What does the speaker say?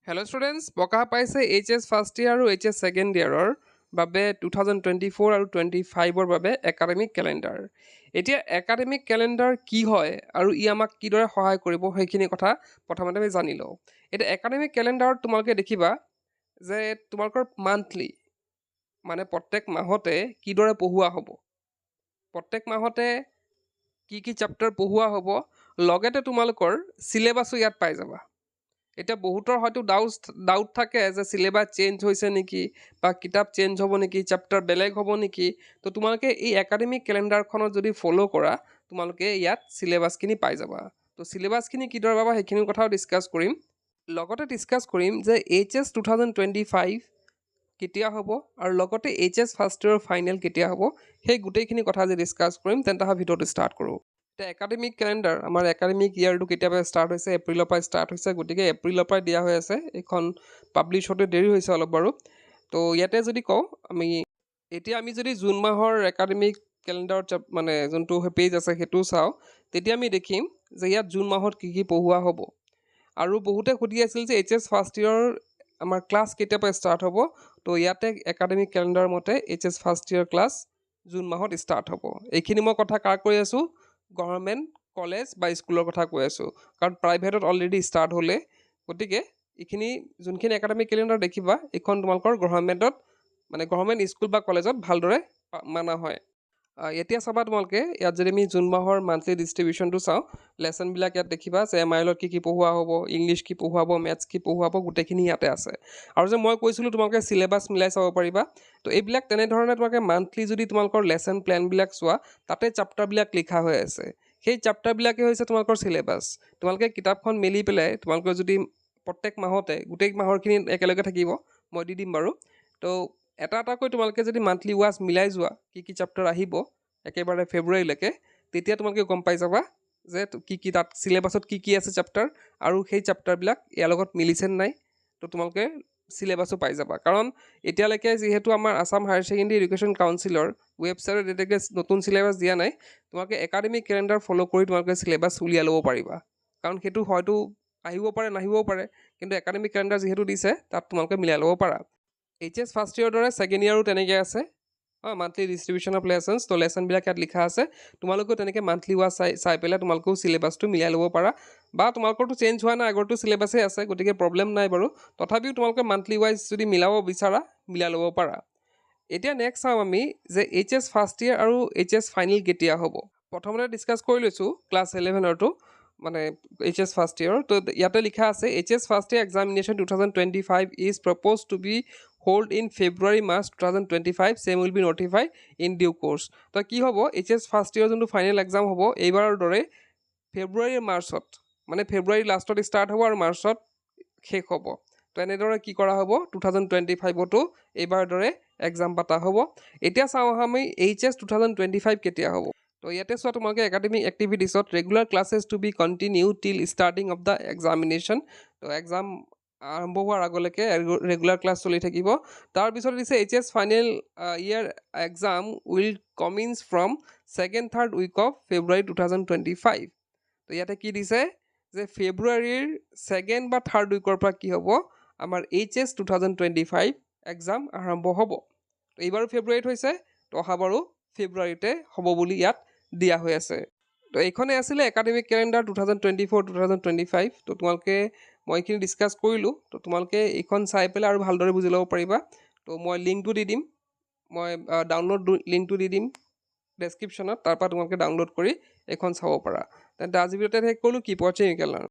Hello' students প্ৰকাশ পাইছে HS first year আৰু HS ছেকেণ্ড ইয়েৰৰ বাবে 2024 আৰু 25ৰ বাবে একাডেমিক কেলেণ্ডাৰ। এতিয়া একাডেমিক কেলেণ্ডাৰ কি হয় আৰু ই আমাক কিদৰে সহায় কৰিব সেইখিনি কথা প্ৰথমতে আমি জানি লওঁ। এতিয়া একাডেমিক কেলেণ্ডাৰত তোমালোকে দেখিবা যে তোমালোকৰ মান্থলি মানে প্ৰত্যেক মাহতে কিদৰে পঢ়োৱা হ'ব, প্ৰত্যেক মাহতে কি চেপ্টাৰ পঢ়োৱা হ'ব, লগতে তোমালোকৰ চিলেবাছো ইয়াত পাই যাবা। এতিয়া বহুতৰ হয়তো ডাউট থাকে যে চিলেবাছ চেঞ্জ হৈছে নেকি বা কিতাপ চেঞ্জ হ'ব নেকি, চেপ্টাৰ বেলেগ হ'ব নেকি। তো তোমালোকে এই একাডেমিক কেলেণ্ডাৰখনত যদি ফ'ল' কৰা তোমালোকে ইয়াত চিলেবাছখিনি পাই যাবা। তো চিলেবাছখিনি কিদৰে পাবা সেইখিনি কথাও ডিছকাছ কৰিম। লগতে ডিছকাছ কৰিম যে HS 2025 কেতিয়া হ'ব আৰু লগতে HS ফাৰ্ষ্ট ইয়েৰৰ ফাইনেল কেতিয়া হ'ব, সেই গোটেইখিনি কথা আজি ডিছকাছ কৰিম। তেন্তে ভিডিঅ'টো ষ্টাৰ্ট কৰোঁ। এতিয়া একাডেমিক কেলেণ্ডাৰ আমাৰ একাডেমিক ইয়েৰটো কেতিয়াবা ষ্টাৰ্ট হৈছে, এপ্ৰিলৰ পৰা ষ্টাৰ্ট হৈছে, গতিকে এপ্ৰিলৰ পৰাই দিয়া হৈ আছে। এইখন পাব্লিছ হওঁতে দেৰি হৈছে অলপ বাৰু। তো ইয়াতে যদি কওঁ এতিয়া আমি যদি জুন মাহৰ একাডেমিক কেলেণ্ডাৰত মানে যোনটো পেজ আছে সেইটো চাওঁ, তেতিয়া আমি দেখিম যে ইয়াত জুন মাহত কি পঢ়োৱা হ'ব। আৰু বহুতে সুধি আছিল যে HS ফাৰ্ষ্ট ইয়েৰৰ আমাৰ ক্লাছ কেতিয়াৰ পৰা ষ্টাৰ্ট হ'ব। তো ইয়াতে একাডেমিক কেলেণ্ডাৰ মতে HS first year class June মাহত ষ্টাৰ্ট হ'ব। এইখিনি মই কথা কাৰ কৈ আছোঁ, গভৰ্ণমেণ্ট কলেজ বা স্কুলৰ কথা কৈ আছোঁ, কাৰণ প্ৰাইভেটত অলৰেডি ষ্টাৰ্ট হ'লে। গতিকে এইখিনি যোনখিনি একাডেমিক কেলেণ্ডাৰ দেখিবা এইখন তোমালোকৰ গভৰ্ণমেণ্টত মানে গভৰ্ণমেণ্ট স্কুল বা কলেজত ভালদৰে মানা হয়। এতিয়া চাবা তোমালোকে ইয়াত যদি আমি জুন মাহৰ মান্থলি ডিষ্ট্ৰিবিউশ্যনটো চাওঁ, লেচনবিলাক ইয়াত দেখিবা যে MILত কি পঢ়োৱা হ'ব, ইংলিছ কি পঢ়োৱাব, মেথছ কি পঢ়োৱাব, গোটেইখিনি ইয়াতে আছে। আৰু যে মই কৈছিলোঁ তোমালোকে চিলেবাছ মিলাই চাব পাৰিবা। তো এইবিলাক তেনেধৰণে তোমালোকে মান্থলি যদি তোমালোকৰ লেচন প্লেনবিলাক চোৱা, তাতে চেপ্টাৰবিলাক লিখা হৈ আছে। সেই চেপ্টাৰবিলাকেই হৈছে তোমালোকৰ চিলেবাছ। তোমালোকে কিতাপখন মেলি পেলাই তোমালোকৰ যদি প্ৰত্যেক মাহতে গোটেই মাহৰখিনি একেলগে থাকিব, মই দি দিম বাৰু। তো এটা এটাকৈ তোমালোকে যদি মান্থলি ৱাইজ মিলাই যোৱা কি চেপ্টাৰ আহিব একেবাৰে ফেব্ৰুৱাৰীলৈকে, তেতিয়া তোমালোকে গম পাই যাবা যে কি তাত চিলেবাছত কি আছে চেপ্টাৰ আৰু সেই চেপ্টাৰবিলাক ইয়াৰ লগত মিলিছে নাই। তো তোমালোকে চিলেবাছো পাই যাবা, কাৰণ এতিয়ালৈকে যিহেতু আমাৰ আছাম হায়াৰ ছেকেণ্ডেৰী এডুকেশ্যন কাউন্সিলৰ ৱেবছাইটত এতিয়ালৈকে নতুন চিলেবাছ দিয়া নাই। তোমালোকে একাডেমিক কেলেণ্ডাৰ ফ'ল' কৰি তোমালোকে চিলেবাছ উলিয়াই ল'ব পাৰিবা, কাৰণ সেইটো হয়তো আহিব পাৰে নাহিবও পাৰে, কিন্তু একাডেমিক কেলেণ্ডাৰ যিহেতু দিছে তাত তোমালোকে মিলাই ল'ব পাৰা। HS ফাৰ্ষ্ট ইয়েৰৰ দৰে ছেকেণ্ড ইয়েৰো তেনেকৈ আছে মান্থলি ডিষ্ট্ৰিবিউশ্যন অফ লেচনছ। তো লেচনবিলাক ইয়াত লিখা আছে, তোমালোকেও তেনেকৈ মান্থলি ৱাইজ চাই পেলাই তোমালোকেও চিলেবাছটো মিলাই ল'ব পাৰা। বা তোমালোকৰতো চেঞ্জ হোৱা নাই, আগৰটো চিলেবাছেই আছে, গতিকে প্ৰব্লেম নাই বাৰু। তথাপিও তোমালোকে মান্থলি ৱাইজ যদি মিলাব বিচাৰা মিলাই ল'ব পাৰা। এতিয়া নেক্সট চাওঁ আমি যে HS ফাৰ্ষ্ট ইয়েৰ আৰু HS ফাইনেল কেতিয়া হ'ব। প্ৰথমতে ডিছকাছ কৰি লৈছোঁ ক্লাছ 11ৰটো মানে HS ফাৰ্ষ্ট ইয়েৰ। তো ইয়াতে লিখা আছে HS first year examination 2025 is proposed to be held in February-March 2025, same will be notified in due course. তো কি হ'ব, HS ফাৰ্ষ্ট ইয়েৰ যোনটো ফাইনেল এক্সাম হ'ব এইবাৰৰ দৰে February-March মানে ফেব্ৰুৱাৰী লাষ্টত ষ্টাৰ্ট হ'ব আৰু মাৰ্চত শেষ হ'ব। তো এনেদৰে কি কৰা হ'ব 2025তো এইবাৰ দৰে এক্সাম পতা হ'ব। এতিয়া চাওঁ আমি HS 2025 কেতিয়া হ'ব। তো ইয়াতে চোৱা তোমালোকে একাডেমিক এক্টিভিটিছত regular classes to be continue till starting of the examination. তো এক্সাম আৰম্ভ হোৱাৰ আগলৈকে ৰেগুলাৰ ক্লাছ চলি থাকিব। তাৰপিছত দিছে HS final year exam will commence from 2nd-3rd week of February 2025। তো ইয়াতে কি দিছে যে ফেব্ৰুৱাৰীৰ 2nd বা 3rd উইকৰ পৰা কি হ'ব, আমাৰ HS 2025 এক্সাম আৰম্ভ হ'ব। তো এইবাৰো ফেব্ৰুৱাৰীত হৈছে, তো অহাবাৰো ফেব্ৰুৱাৰীতে হ'ব বুলি ইয়াত দিয়া হৈ আছে। তো এইখনে আছিলে একাডেমিক কেলেণ্ডাৰ 2024-2025। তো তোমালোকে মই এইখিনি ডিছকাছ কৰিলোঁ, তো তোমালোকে এইখন চাই পেলাই আৰু ভালদৰে বুজি ল'ব পাৰিবা। তো মই লিংকটো দি দিম, মই ডাউনলোড লিংকটো দি দিম ডেছক্ৰিপশ্যনত, তাৰপৰা তোমালোকে ডাউনলোড কৰি এইখন চাব পাৰা। তেন্তে আজি ভিডিঅ'তে শেষ কৰিলোঁ। কিপ ৱাচিং ইউ কেন লাৰ্ণ।